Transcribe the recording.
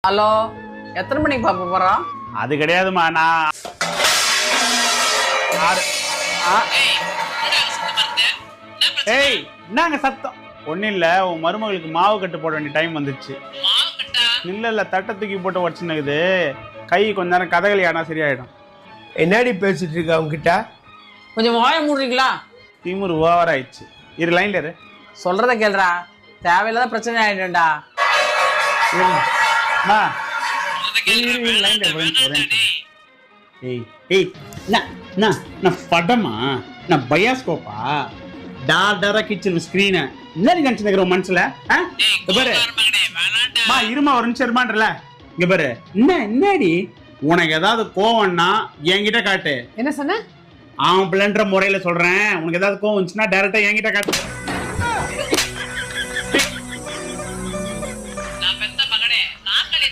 Hello, எத்தனை மணிக்கு பார்க்க போறோம்? அது கிடையாதுமா. நான் ஏய் என்னங்க சத்தம்? ஒன்னும் இல்ல, உன் மருமகளுக்கு மாவு கட்டு போட வேண்டிய டைம் வந்துச்சு. இல்ல தட்டை தூக்கி போட்டு உடச்சுனுக்குது. கை கொஞ்ச நேரம் கதகளி ஆனா சரியாயிடும். என்னடி பேசிட்டு இருக்க அவங்க கிட்ட? கொஞ்சம் வாய மூடுறீங்களா? திமுரு ஓவர் ஆயிடுச்சு. இரு லைன்ல இரு. சொல்றத கேளுடா, தேவையில்லாத பிரச்சனை ஆயிடும்டா. படமா நான் பயாஸ்கோப்பா டாடரா கிச்சன் ஸ்கிரீன் என்ன நினைச்சு மனசுல பாரு. இருமா ஒரு நிமிஷம் இருமான்றல. இங்க பாரு, என்னடி உனக்கு ஏதாவது கோவம்னா என்கிட்ட காட்டு. என்ன சொன்ன? அவன் பிள்ளைன்ற முறையில சொல்றேன். உனக்கு ஏதாவது கோவம் வந்துச்சுன்னா டைரக்டா என்கிட்ட காட்டு.